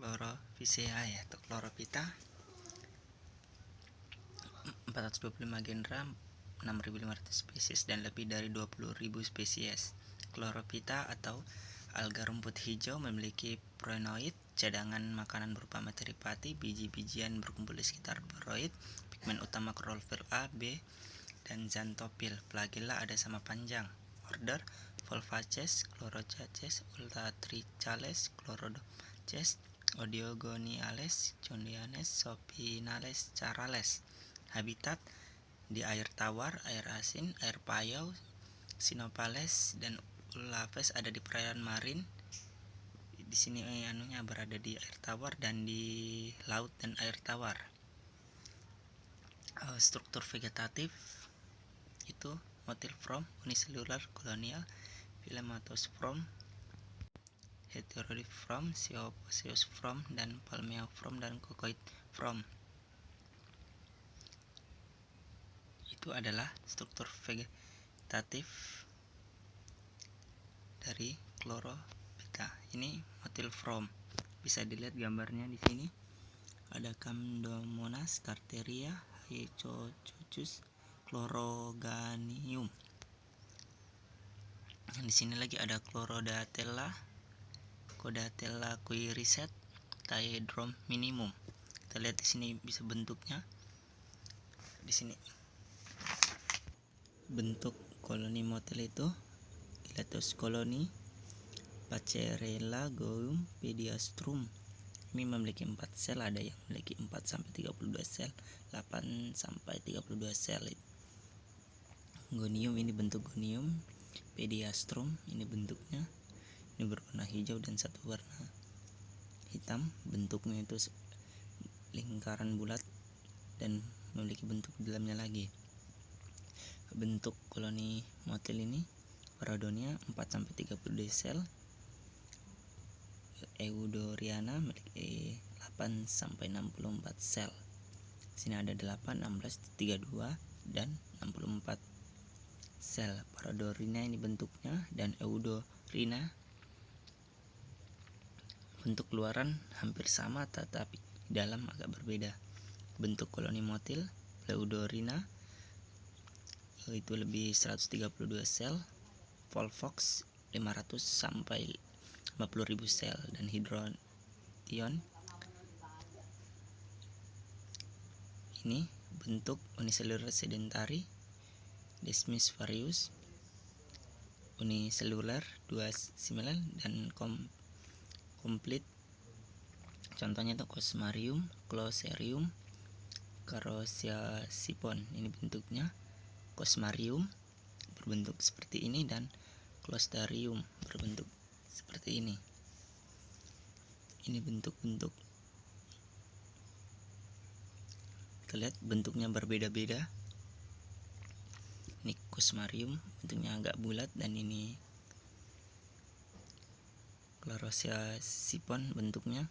Chlorophyceae atau Chlorophyta, 425 genera, 6.500 spesies dan lebih dari 20.000 spesies. Chlorophyta atau alga rumput hijau memiliki prenoid, cadangan makanan berupa materi pati, biji-bijian berkumpul di sekitar poroid, pigmen utama klorofil A, B, dan xanthophyll. Flagella ada sama panjang. Order Volvaces, Chlorochaces, Ultatrichales, Chlorodomaces, Odeogoniales, Chondianes, Sopinales, Charales. Habitat di air tawar, air asin, air payau, Sinopales dan Ulaves ada di perairan marin. Di sini berada di air tawar dan di laut dan air tawar. Struktur vegetatif itu Motilform, unicellular, colonial, Filamentosform, Heterodiform, Zoospeciosform, dan Palmeoform dan Coccoidform. Itu adalah struktur vegetatif dari Chlorophyta. Ini Motilform. Bisa dilihat gambarnya di sini. Ada Chlamydomonas, Carteria, Hyococcus, Chloroganium. Di sini lagi ada Chlorodactyla, Codatella Quiriset, Taedrom minimum. Kita lihat di sini bisa bentuknya. Di sini bentuk koloni motil itu Gilatus koloni, Pacerella goum, Pediastrum. Ini memiliki 4 sel, ada yang memiliki 4 sampai 32 sel, 8 sampai 32 sel. Gonium, ini bentuk gonium. Pediastrum, ini bentuknya. Ini berwarna hijau dan satu warna hitam. Bentuknya itu lingkaran bulat dan memiliki bentuk di dalamnya lagi. Bentuk koloni motil ini Paradonia 4 sampai 32 sel. Eudoriana memiliki 8 sampai 64 sel. Sini ada 8, 16, 32 dan 64 sel. Paradorina ini bentuknya, dan Eudorina bentuk luaran hampir sama tetapi dalam agak berbeda. Bentuk koloni motil Eudorina itu lebih 132 sel, Volvox 500 sampai 50.000 sel, dan Hydration ini bentuk unicellular sedentary, Desmis varius unicellular 29 dan complete. Contohnya itu Cosmarium, Closerium, Carosiasipon. Ini bentuknya. Cosmarium berbentuk seperti ini dan Closterium berbentuk seperti ini. Ini bentuk-bentuk. Kita lihat bentuknya berbeda-beda. Ini Cosmarium bentuknya agak bulat, dan ini Carosiasipon bentuknya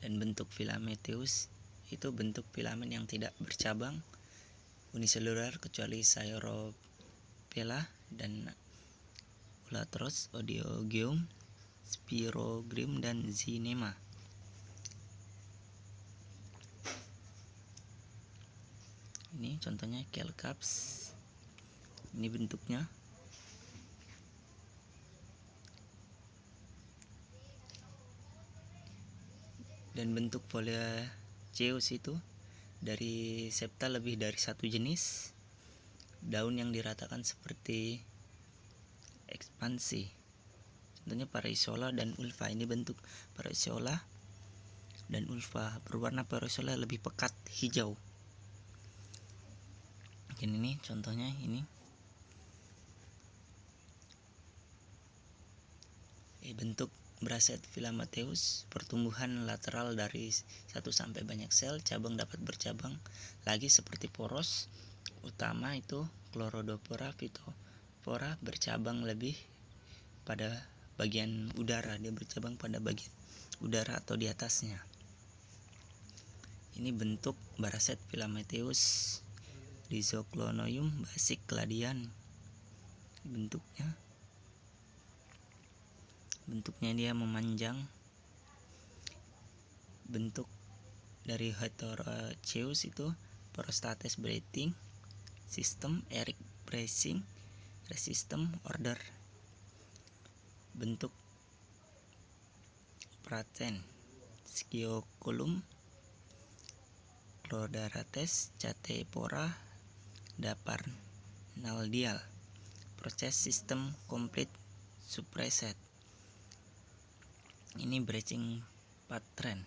dan bentuk Filameteus itu bentuk filamen yang tidak bercabang, unicellular kecuali Sauropela dan Ulatros, Odeogeum, Spirogrim dan Zinema. Ini contohnya Kelcaps. Ini bentuknya. Dan bentuk Foliaceus itu dari septa lebih dari satu jenis. Daun yang diratakan seperti ekspansi. Contohnya Paraisola dan Ulva. Ini bentuk Paraisola dan Ulva. Berwarna Paraisola lebih pekat hijau. Dan ini contohnya ini. Bentuk Braset Filameteus, pertumbuhan lateral dari 1 sampai banyak sel, cabang dapat bercabang lagi seperti poros. Utama itu Chlorodopora, Phytophora bercabang lebih pada bagian udara, dia bercabang pada bagian udara atau di atasnya. Ini bentuk Braset Filameteus, Rhizoclonium basic Cladian. bentuknya dia memanjang. Bentuk dari Heterocheus itu Prostates breathing system, Eric bracing resistem order. Bentuk Praten Skioculum Clodarates Catepora Daparnaldial. Proses sistem complete suppressed. Ini branching pattern.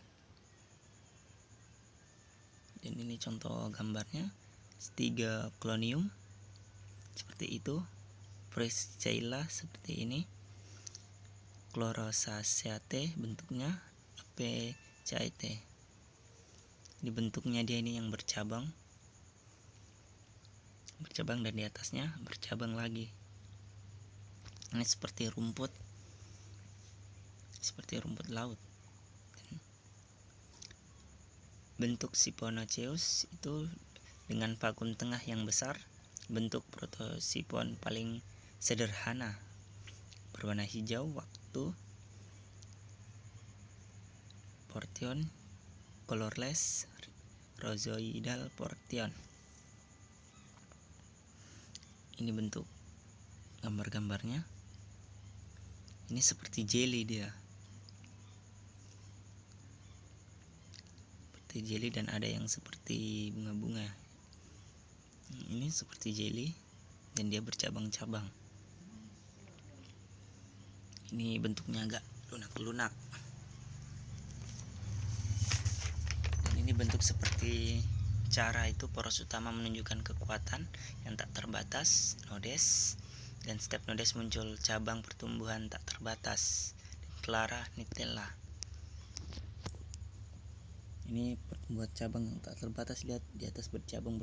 Dan ini contoh gambarnya. Stiga clonium seperti itu. Frescheilla seperti ini. Chlorosaceae bentuknya APCIT. Di bentuknya dia ini yang bercabang dan di atasnya bercabang lagi. Ini seperti rumput laut. Bentuk Siphonoceus itu dengan vakum tengah yang besar. Bentuk protosipon paling sederhana, berwarna hijau. Waktu portion colorless rhozoidal portion. Ini bentuk gambar-gambarnya. Ini seperti jelly dia. Seperti jelly dan ada yang seperti bunga-bunga. Ini seperti jelly dan dia bercabang-cabang. Ini bentuknya agak lunak-lunak. Dan ini bentuk seperti cara itu poros utama menunjukkan kekuatan yang tak terbatas, nodes, dan setiap nodes muncul cabang pertumbuhan tak terbatas, Clara Nitella. Ini pertumbuhan cabang yang tak terbatas, lihat di atas bercabang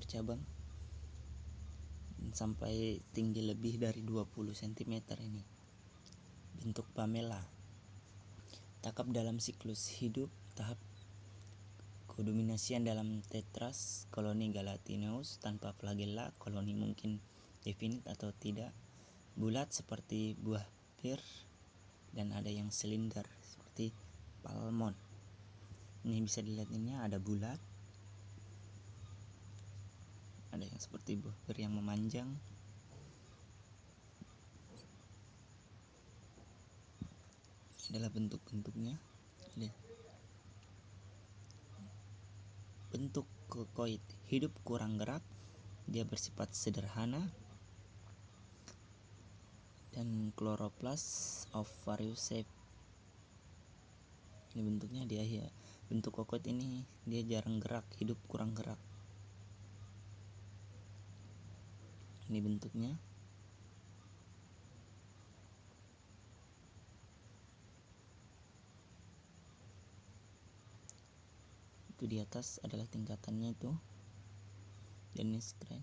sampai tinggi lebih dari 20 cm ini. Bentuk Pamela. Takap dalam siklus hidup, tahap kodominasian dalam tetras, koloni Galatinus tanpa flagella, koloni mungkin definit atau tidak, bulat seperti buah pir, dan ada yang silinder seperti palmon. Ini bisa dilihat, ini ada bulat, ada yang seperti buah pir yang memanjang. Ini adalah bentuk-bentuknya. Bentuk kokoid, hidup kurang gerak, dia bersifat sederhana, dan chloroplast of various shape. Ini bentuknya dia ya. Bentuk kokoid ini dia jarang gerak, hidup kurang gerak. Ini bentuknya. Itu di atas adalah tingkatannya itu. Dan ini screen.